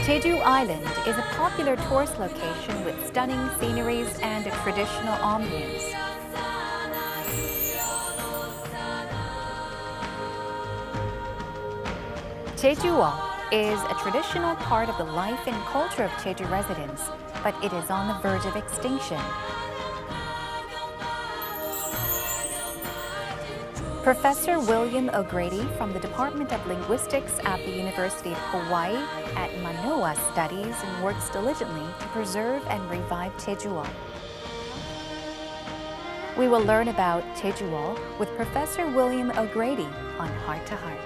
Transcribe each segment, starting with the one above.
Jeju Island is a popular tourist location with stunning sceneries and a traditional ambience. Jeju is a traditional part of the life and culture of Jeju residents, but it is on the verge of extinction. Professor William O'Grady from the Department of Linguistics at the University of Hawaii at Manoa studies and works diligently to preserve and revive Jeju. We will learn about Jeju with Professor William O'Grady on Heart to Heart.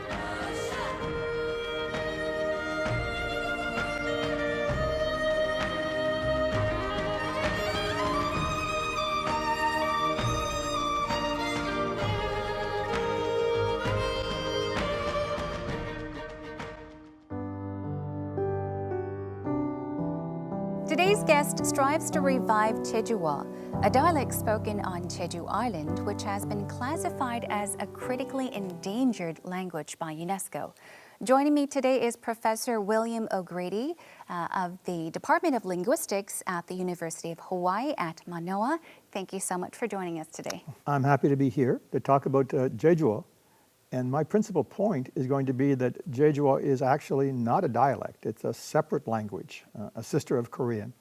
Today's guest strives to revive Jeju, a dialect spoken on Jeju Island, which has been classified as a critically endangered language by UNESCO. Joining me today is Professor William O'Grady of the Department of Linguistics at the University of Hawaii at Manoa. Thank you so much for joining us today. I'm happy to be here to talk about Jeju. And my principal point is going to be that Jeju is actually not a dialect. It's a separate language, a sister of Korean,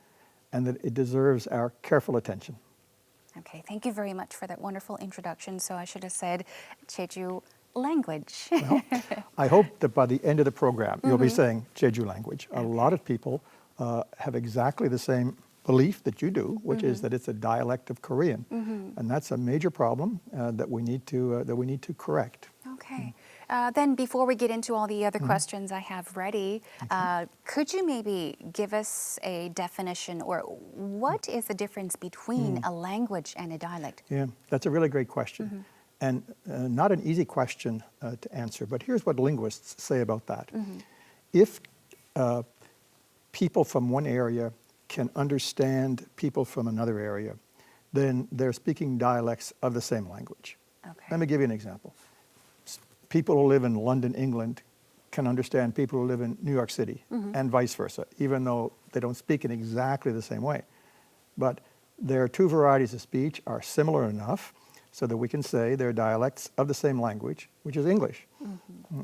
and that it deserves our careful attention. Okay, thank you very much for that wonderful introduction. So I should have said Jeju language. Well, I hope that by the end of the program, you'll be saying Jeju language. A lot of people have exactly the same belief that you do, which is that it's a dialect of Korean. And that's a major problem that we need to correct. Okay. Then before we get into all the other questions I have ready, could you maybe give us a definition or what is the difference between a language and a dialect? Yeah, that's a really great question. And not an easy question to answer, but here's what linguists say about that. If people from one area can understand people from another area, then they're speaking dialects of the same language. Okay. Let me give you an example. People who live in London, England can understand people who live in New York City and vice versa, even though they don't speak in exactly the same way. But their two varieties of speech are similar enough so that we can say they're dialects of the same language, which is English.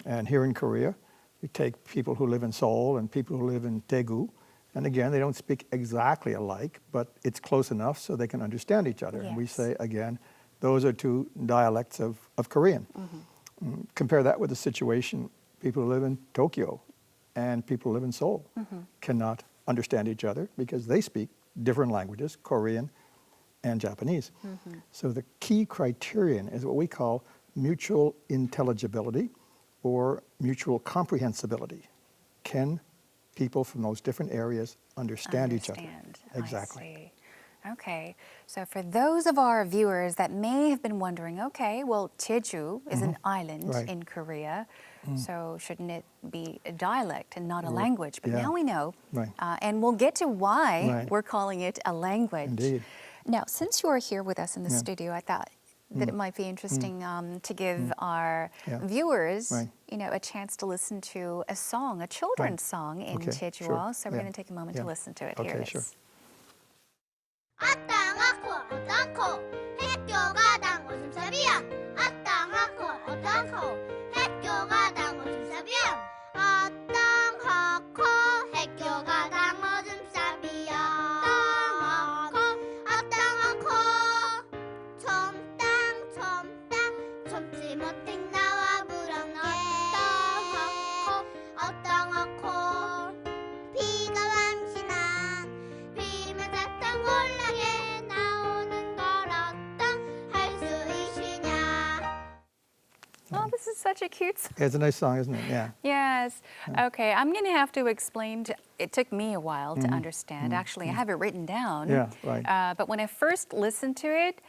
And here in Korea, we take people who live in Seoul and people who live in Daegu, and again, they don't speak exactly alike, but it's close enough so they can understand each other. Yes. And we say, again, those are two dialects of Korean. Compare that with the situation, people who live in Tokyo and people who live in Seoul cannot understand each other because they speak different languages, Korean and Japanese. So the key criterion is what we call mutual intelligibility or mutual comprehensibility. Can people from those different areas understand each other? Exactly. I see. Okay, so for those of our viewers that may have been wondering, okay, well, Jeju is an island in Korea, so shouldn't it be a dialect and not a language? But now we know, and we'll get to why we're calling it a language. Indeed. Now, since you are here with us in the studio, I thought that it might be interesting to give our viewers, you know, a chance to listen to a song, a children's song in Jeju. Sure. So we're going to take a moment to listen to it. Here it is. Sure. 학교가 난 곳은 사비야. 아땅하고 어땅하고 학교가 난 곳은 사비야. 아땅하고 학교가 난 곳은 사비야. 아땅하고 솜땅 솜지 못해 나와 부렁게. 아땅하고 비가 왕신한 비면 사탕 올라게 나오는 걸 어떡할 수 있으냐. Oh, this is such a cute song. It's a nice song, isn't it? Yeah. Yes. Okay, I'm going to have to explain. It took me a while to understand. Actually, I have it written down. Yeah, right. But when I first listened to it,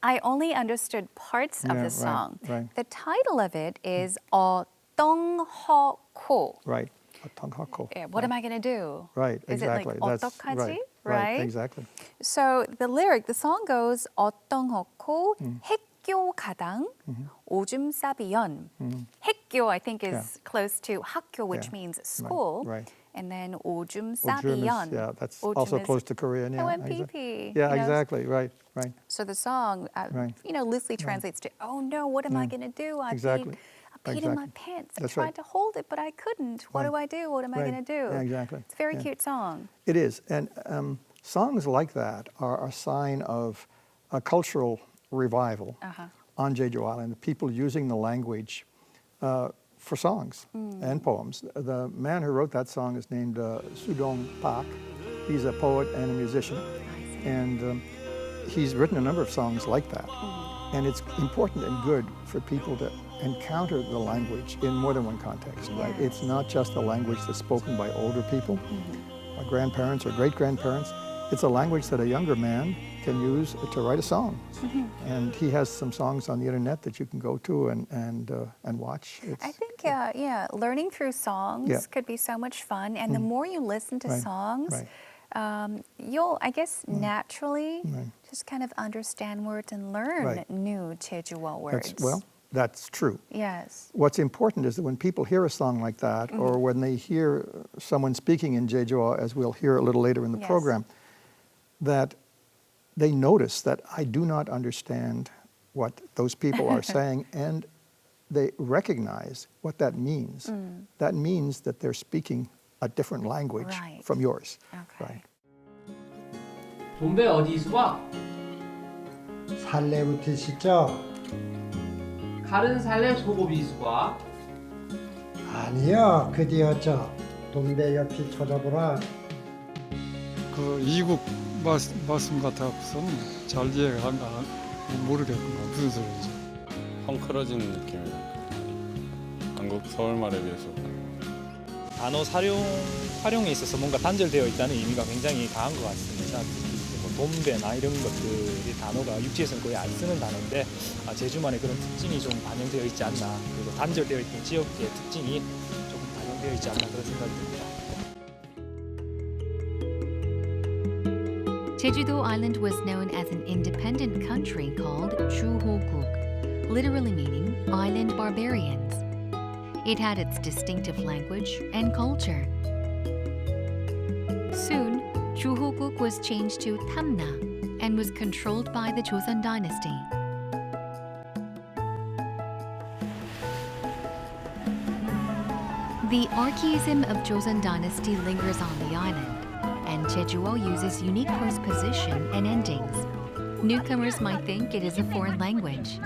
I only understood parts of Yeah, the song. right. The title of it is 어떡하고. Right. 어떡하고. Yeah, what am I going to do? Right, Is exactly. it like That's 어떡하지? right, exactly. So the song goes 어떡하고 학교 가당, 오줌 싸비연. 학교, I think, is Yeah. close to 학교, which Yeah. means school. Right. And then 오줌 Ojum is- 싸비연. yeah, that's 오줌 also is close to Korean. Yeah, Korean exactly. pee-pee, Yeah, you know. exactly. Right. So the song, Right. loosely translates to, oh no, what am I going to do? I Exactly. peed in my Exactly. pants. That's I tried right. to hold it, but I couldn't. What do I do? What am I Right. going to do? Yeah, exactly. It's a very Yeah. cute song. It is. And songs like that are a sign of a cultural revival on Jeju Island, people using the language for songs and poems. The man who wrote that song is named Sudong Park. He's a poet and a musician. And he's written a number of songs like that. And it's important and good for people to encounter the language in more than one context, right? It's not just a language that's spoken by older people, or grandparents or great-grandparents. It's a language that a younger man can use to write a song. And he has some songs on the internet that you can go to and watch. I think, learning through songs Yeah. could be so much fun. And the more you listen to Right, songs, right. you'll, I guess, naturally just kind of understand words and learn Right. new Jejuo words. That's true. Yes. What's important is that when people hear a song like that, or when they hear someone speaking in Jeju, as we'll hear a little later in the Yes. program, that they notice that I do not understand what those people are saying, and they recognize what that means. That means that they're speaking a different language Right. from yours. Okay. Right. 돈베 어디서 와? 살레부터 시죠? 칼은 살레 소고비서 와? 아니요, 그디었죠. 돈배 옆이 쳐다보라. 그 이국 말씀 같아서는 잘 이해가 모르겠구나. 무슨 소리인지. 헝클어진 느낌이에요. 한국 서울말에 비해서. 단어 활용에 있어서 뭔가 단절되어 있다는 의미가 굉장히 강한 것 같습니다. 특히 뭐 돈배나 이런 것들이 단어가 육지에서는 거의 안 쓰는 단어인데 제주만의 그런 특징이 좀 반영되어 있지 않나, 그리고 단절되어 있던 지역의 특징이 조금 반영되어 있지 않나 그런 생각이 듭니다. Jeju-do Island was known as an independent country called Juhoguk, literally meaning island barbarians. It had its distinctive language and culture. Soon, Juhoguk was changed to Tamna and was controlled by the Joseon dynasty. The archaism of Joseon dynasty lingers on the island, and Jejuo uses unique postposition and endings. Newcomers might think it is a foreign language.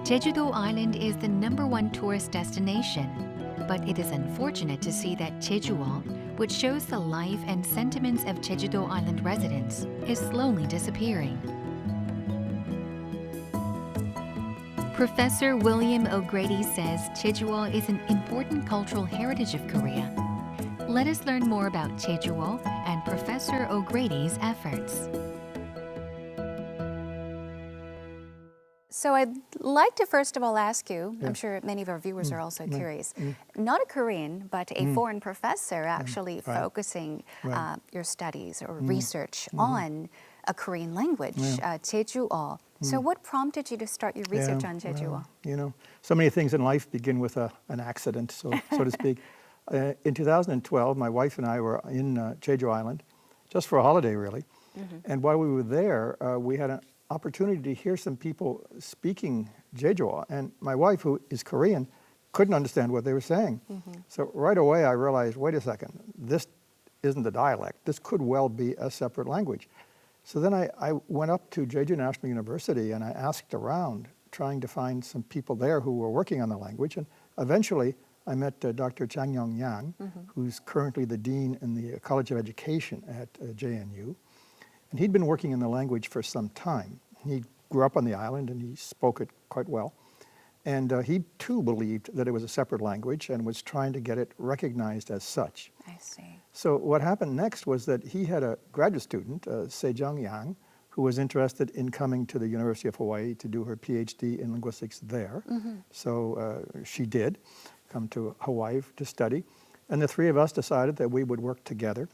Jeju-do Island is the #1 tourist destination, but it is unfortunate to see that Jejuo, which shows the life and sentiments of Jeju-do Island residents, is slowly disappearing. Professor William O'Grady says Jejuo is an important cultural heritage of Korea. Let us learn more about Jejuo and Professor O'Grady's efforts. So I'd like to first of all ask you, I'm sure many of our viewers are also curious, not a Korean, but a foreign professor actually focusing your studies or research on a Korean language, Jejuo. So what prompted you to start your research on Jejuo? Well, you know, so many things in life begin with an accident, so to speak. In 2012, my wife and I were in Jeju Island, just for a holiday, really. And while we were there, we had an opportunity to hear some people speaking Jeju. And my wife, who is Korean, couldn't understand what they were saying. So right away, I realized, wait a second, this isn't a dialect. This could well be a separate language. So then I went up to Jeju National University and I asked around, trying to find some people there who were working on the language. And eventually, I met Dr. Chang Young Yang, who's currently the dean in the College of Education at JNU. And he'd been working in the language for some time. He grew up on the island and he spoke it quite well. And he too believed that it was a separate language and was trying to get it recognized as such. I see. So what happened next was that he had a graduate student, Sejong Yang, who was interested in coming to the University of Hawaii to do her PhD in linguistics there. So she did come to Hawaii to study. And the three of us decided that we would work together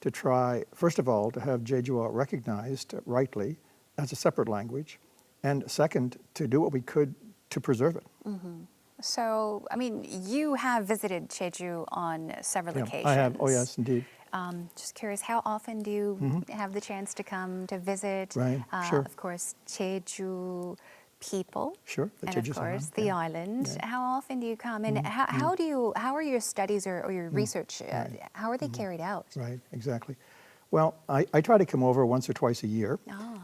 to try, first of all, to have Jeju recognized rightly as a separate language, and second, to do what we could to preserve it. So, I mean, you have visited Jeju on several occasions. I have. Oh, yes, indeed. Just curious, how often do you have the chance to come to visit? Right, sure. Of course, Jeju people. Sure, the And Jeju of course, Island, the yeah. island. Yeah. How often do you come? And how are your studies or your research, how are they carried out? Right, exactly. Well, I try to come over once or twice a year.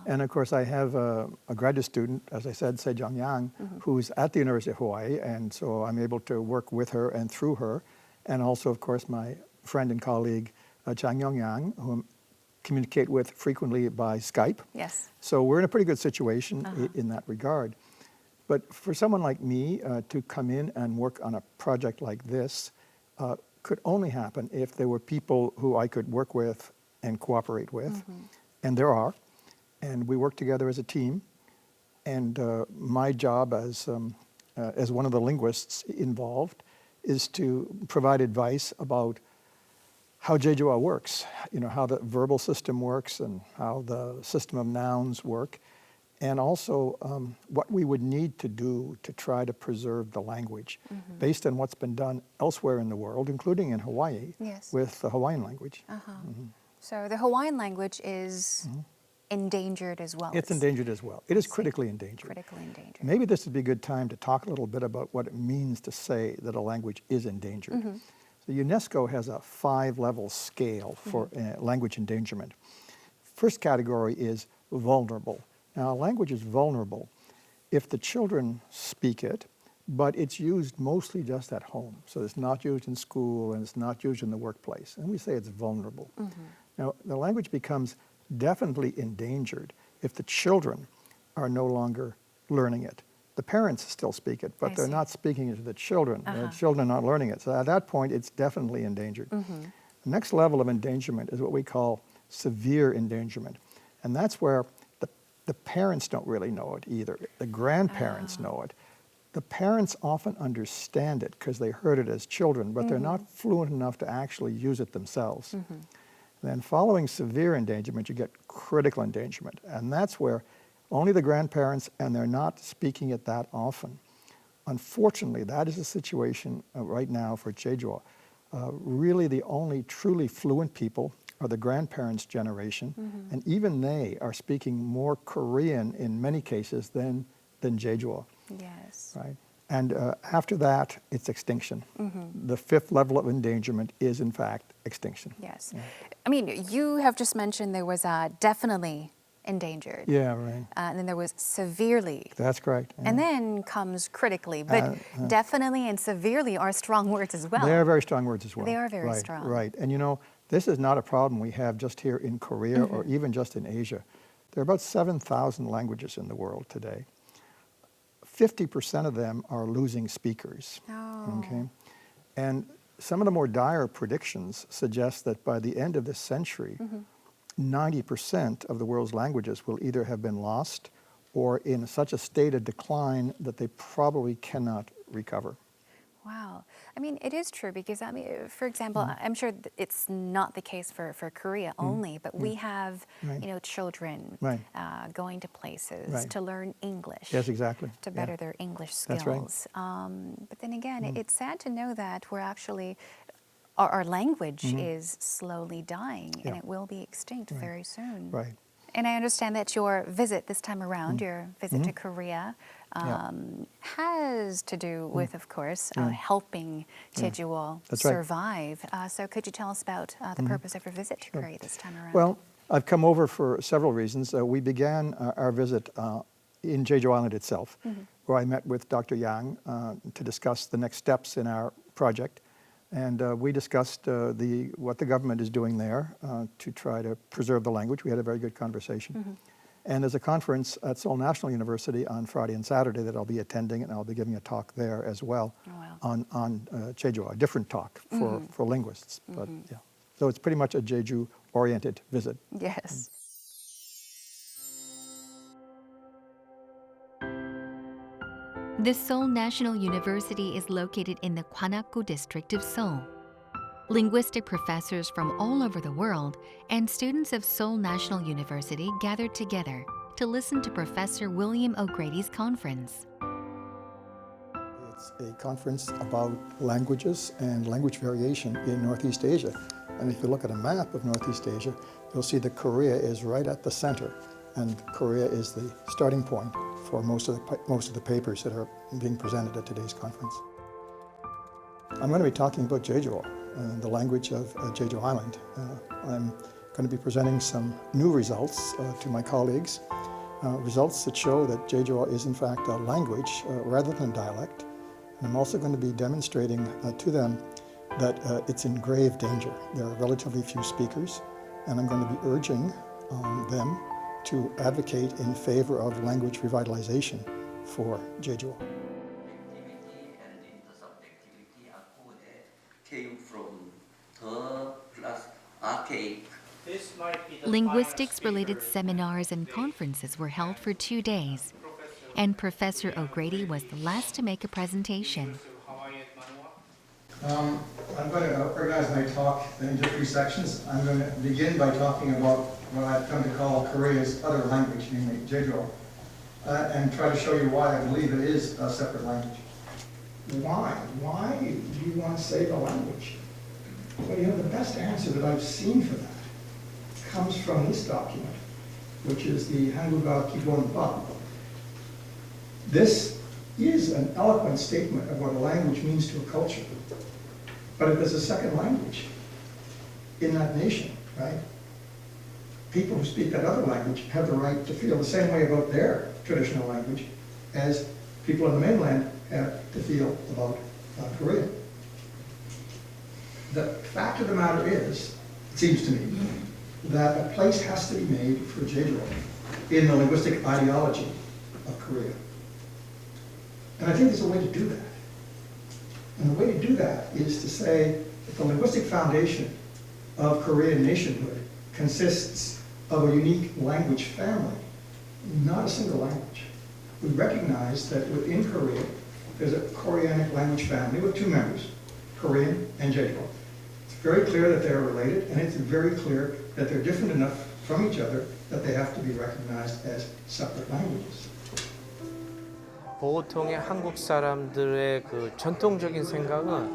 And of course, I have a graduate student, as I said, Sejong Yang, who's at the University of Hawaii. And so I'm able to work with her and through her. And also, of course, my friend and colleague, Chang Yong Yang, who I communicate with frequently by Skype. Yes. So we're in a pretty good situation in that regard. But for someone like me to come in and work on a project like this could only happen if there were people who I could work with and cooperate with. And there are. And we work together as a team. And my job as one of the linguists involved is to provide advice about how Jeju works, how the verbal system works and how the system of nouns work, and also what we would need to do to try to preserve the language based on what's been done elsewhere in the world, including in Hawaii, Yes. with the Hawaiian language. So the Hawaiian language is endangered as well. It's endangered as well. It is critically endangered. Critically endangered. Maybe this would be a good time to talk a little bit about what it means to say that a language is endangered. So UNESCO has a 5-level scale for language endangerment. First category is vulnerable. Now, a language is vulnerable if the children speak it, but it's used mostly just at home. So it's not used in school and it's not used in the workplace. And we say it's vulnerable. Now, the language becomes definitely endangered if the children are no longer learning it. The parents still speak it, but I they're see. not speaking it to the children. The children are not learning it. So at that point, it's definitely endangered. The next level of endangerment is what we call severe endangerment. And that's where the parents don't really know it either. The grandparents know it. The parents often understand it because they heard it as children, but they're not fluent enough to actually use it themselves. Then following severe endangerment, you get critical endangerment. And that's where only the grandparents, and they're not speaking it that often. Unfortunately, that is the situation right now for Jeju. Really, the only truly fluent people are the grandparents' generation, and even they are speaking more Korean in many cases than Jeju, Yes. right? And after that, it's extinction. The 5th level of endangerment is, in fact, extinction. Yes. I mean, you have just mentioned there was definitely endangered. Yeah, right. And then there was severely. That's correct. And then comes critically. But definitely and severely are strong words as well. They are very strong words as well. They are very right, strong. Right. And this is not a problem we have just here in Korea or even just in Asia. There are about 7,000 languages in the world today. 50% of them are losing speakers. Oh. Okay. And some of the more dire predictions suggest that by the end of this century, 90% of the world's languages will either have been lost or in such a state of decline that they probably cannot recover. Wow. I mean, it is true because, I mean, for example, I'm sure it's not the case for Korea only, but we have, Right. Children Right. Going to places Right. to learn English. Yes, exactly. To Yeah. better their English That's right. skills. But then again, it's sad to know that we're actually, our language is slowly dying and Yeah. it will be extinct very soon. Right. And I understand that your visit this time around, your visit to Korea, Yeah. has to do with, of course, helping Jeju That's right. survive. So could you tell us about the purpose of your visit to Korea this time around? Well, I've come over for several reasons. We began our visit in Jeju Island itself, where I met with Dr. Yang to discuss the next steps in our project. And we discussed what the government is doing there to try to preserve the language. We had a very good conversation. And there's a conference at Seoul National University on Friday and Saturday that I'll be attending, and I'll be giving a talk there as well on Jeju, a different talk for linguists. But yeah, so it's pretty much a Jeju-oriented visit. Yes. The Seoul National University is located in the Gwanak-gu district of Seoul. Linguistic professors from all over the world and students of Seoul National University gathered together to listen to Professor William O'Grady's conference. It's a conference about languages and language variation in Northeast Asia. And if you look at a map of Northeast Asia, you'll see that Korea is right at the center. And Korea is the starting point for most of the papers that are being presented at today's conference. I'm going to be talking about Jeju, the language of Jeju Island. I'm going to be presenting some new results to my colleagues, results that show that Jeju is in fact a language rather than a dialect. And I'm also going to be demonstrating to them that it's in grave danger. There are relatively few speakers, and I'm going to be urging them to advocate in favor of language revitalization for Jeju. Linguistics-related seminars and conferences were held for 2 days, and Professor O'Grady was the last to make a presentation. I'm going to organize my talk into 3 sections. I'm going to begin by talking about what I've come to call Korea's other language, namely Jeju, and try to show you why I believe it is a separate language. Why? Why do you want to save a language? Well, you know, the best answer that I've seen for that comes from this document, which is the Hanguga Kibon. This is an eloquent statement of what a language means to a culture. But if there's a second language in that nation, right, people who speak that other language have the right to feel the same way about their traditional language as people on the mainland have to feel about Korean. The fact of the matter is, it seems to me, that a place has to be made for Jeju in the linguistic ideology of Korea. And I think there's a way to do that. And the way to do that is to say that the linguistic foundation of Korean nationhood consists of a unique language family, not a single language. We recognize that within Korea, there's a Koreanic language family with 2 members, Korean and Jeju. It's very clear that they're related, and it's very clear that they're different enough from each other that they have to be recognized as separate languages. 보통의 한국 사람들의 그 전통적인 생각은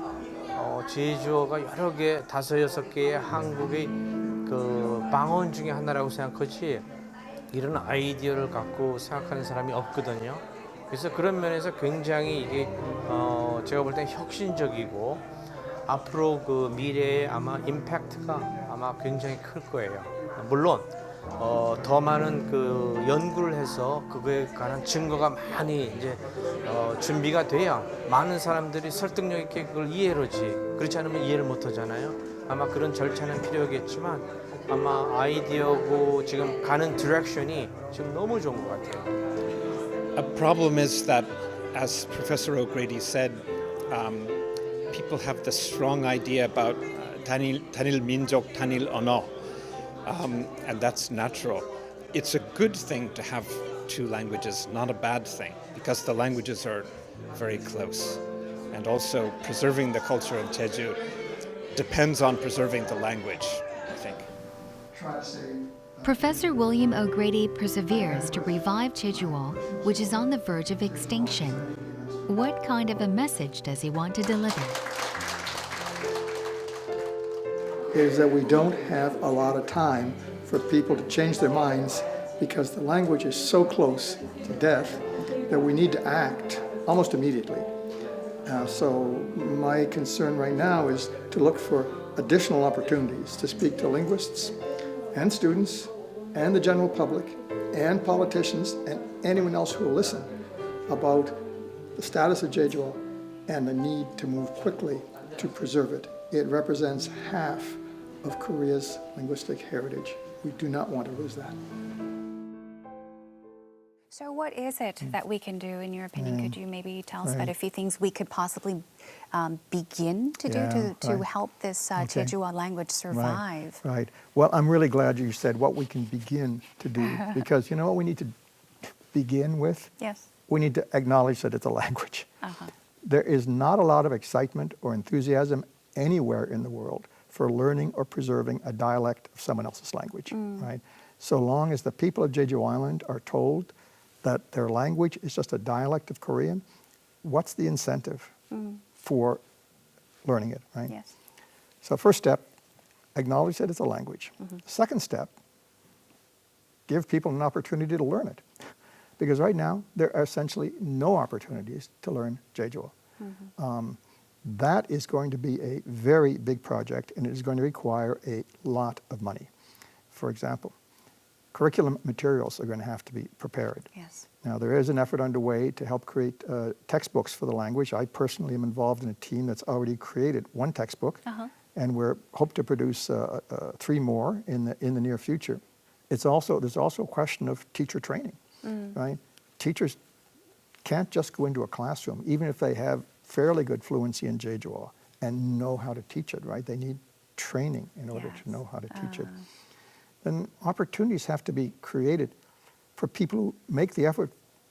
제주어가 여러 개, 5, 6개의 한국의 그 방언 중에 하나라고 생각하지 이런 아이디어를 갖고 생각하는 사람이 없거든요. 그래서 그런 면에서 굉장히 이게 제가 볼 땐 혁신적이고 앞으로 그 미래에 아마 임팩트가 아마 굉장히 클 거예요. 물론 더 많은 그 연구를 해서 그거에 관한 증거가 많이 이제 준비가 돼야 많은 사람들이 설득력 있게 그걸 이해하지. 그렇지 않으면 이해를 못 하잖아요. 아마 그런 절차는 필요하겠지만 아마 아이디어고 지금 가는 디렉션이 지금 너무 좋은 것 같아요. A problem is that, as Professor O'Grady said, people have this strong idea about 단일 민족, 단일 언어. And that's natural. It's a good thing to have 2 languages, not a bad thing, because the languages are very close. And also preserving the culture of Jeju depends on preserving the language, I think. Professor William O'Grady perseveres to revive Jejuo, which is on the verge of extinction. What kind of a message does he want to deliver? Is that we don't have a lot of time for people to change their minds because the language is so close to death that we need to act almost immediately. So my concern right now is to look for additional opportunities to speak to linguists and students and the general public and politicians and anyone else who will listen about the status of Jeju and the need to move quickly to preserve it. It represents half of Korea's linguistic heritage. We do not want to lose that. So what is it that we can do, in your opinion? Could you maybe tell us about a few things we could possibly begin to do to help this Jeju language survive? Right. Well, I'm really glad you said what we can begin to do, because you know what we need to begin with? Yes. We need to acknowledge that it's a language. There is not a lot of excitement or enthusiasm anywhere in the world for learning or preserving a dialect of someone else's language, right? So long as the people of Jeju Island are told that their language is just a dialect of Korean, what's the incentive for learning it, right? Yes. So first step, acknowledge that it's a language. Second step, give people an opportunity to learn it. Because right now, there are essentially no opportunities to learn Jeju. That is going to be a very big project, and it is going to require a lot of money. For example, curriculum materials are going to have to be prepared. Yes. Now, there is an effort underway to help create textbooks for the language. I personally am involved in a team that's already created one textbook, and we hope to produce 3 more in the near future. There's also a question of teacher training, right? Teachers can't just go into a classroom, even if they have fairly good fluency in Jeju, and know how to teach it, right? They need training in order to know how to teach it. Then opportunities have to be created for people who make the effort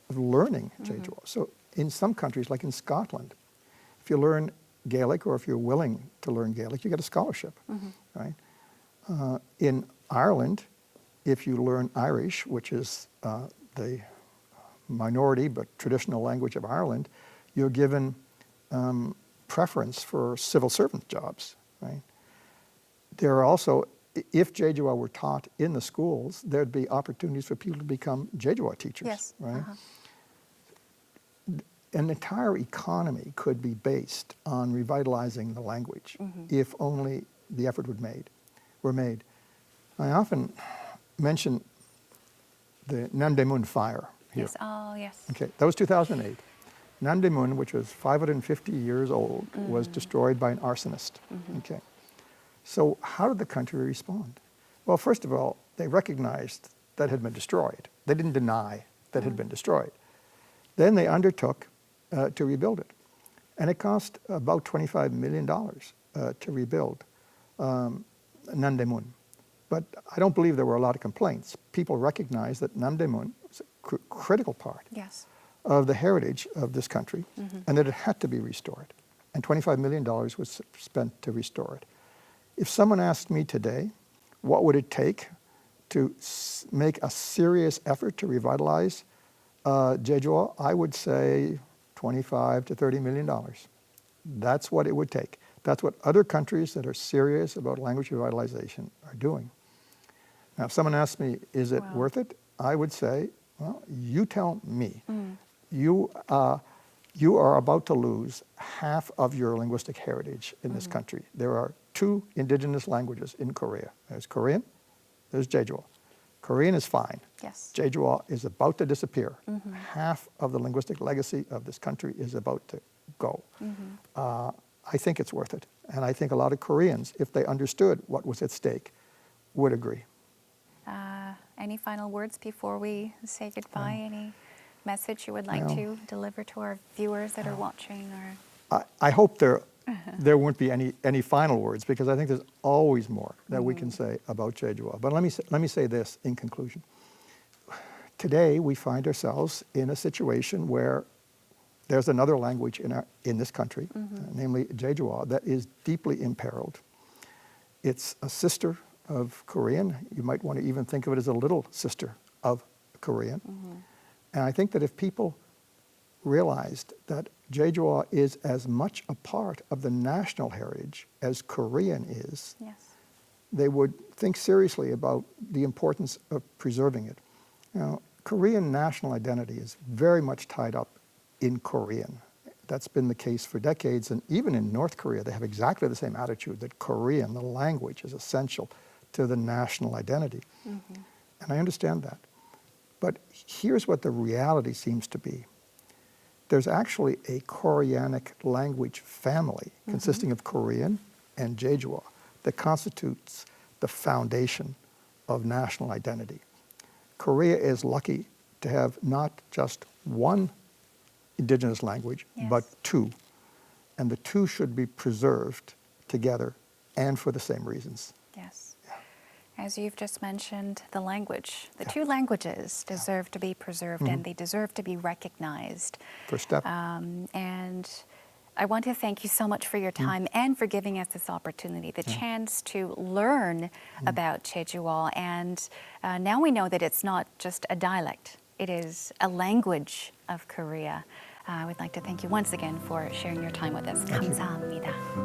of learning Jeju. So in some countries, like in Scotland, if you learn Gaelic or if you're willing to learn Gaelic, you get a scholarship, right? In Ireland, if you learn Irish, which is the minority but traditional language of Ireland, you're given preference for civil servant jobs, right? There are also, if Jeju were taught in the schools, there'd be opportunities for people to become Jeju teachers, right? An entire economy could be based on revitalizing the language if only the effort were made. I often mention the Namdaemun fire here. Yes. Oh, yes. Okay, that was 2008. Namdaemun, which was 550 years old, was destroyed by an arsonist. Okay. So how did the country respond? Well, first of all, they recognized that it had been destroyed. They didn't deny that it had been destroyed. Then they undertook to rebuild it. And it cost about $25 million to rebuild Namdaemun. But I don't believe there were a lot of complaints. People recognized that Namdaemun was a critical part of the heritage of this country and that it had to be restored. And $25 million was spent to restore it. If someone asked me today, what would it take to make a serious effort to revitalize Jeju, I would say $25 to $30 million. That's what it would take. That's what other countries that are serious about language revitalization are doing. Now, if someone asks me, is it worth it? I would say, well, you tell me. You are about to lose half of your linguistic heritage in this country. There are 2 indigenous languages in Korea. There's Korean, there's Jeju. Korean is fine. Yes. Jeju is about to disappear. Half of the linguistic legacy of this country is about to go. I think it's worth it. And I think a lot of Koreans, if they understood what was at stake, would agree. Any final words before we say goodbye? Any message you would like to deliver to our viewers that are watching? Or I hope there won't be any final words, because I think there's always more that we can say about Jeju. But let me say this in conclusion. Today we find ourselves in a situation where there's another language in this country, namely Jeju, that is deeply imperiled. It's a sister of Korean. You might want to even think of it as a little sister of Korean. And I think that if people realized that Jeju is as much a part of the national heritage as Korean is, they would think seriously about the importance of preserving it. Now, Korean national identity is very much tied up in Korean. That's been the case for decades, and even in North Korea, they have exactly the same attitude that Korean, the language, is essential to the national identity. And I understand that. But here's what the reality seems to be. There's actually a Koreanic language family consisting of Korean and Jeju that constitutes the foundation of national identity. Korea is lucky to have not just one indigenous language, but 2. And the 2 should be preserved together and for the same reasons. Yes. As you've just mentioned, the language, the 2 languages deserve to be preserved and they deserve to be recognized. First step. And I want to thank you so much for your time and for giving us this opportunity, the chance to learn about Jejuo. And now we know that it's not just a dialect, it is a language of Korea. I would like to thank you once again for sharing your time with us. 감사합니다.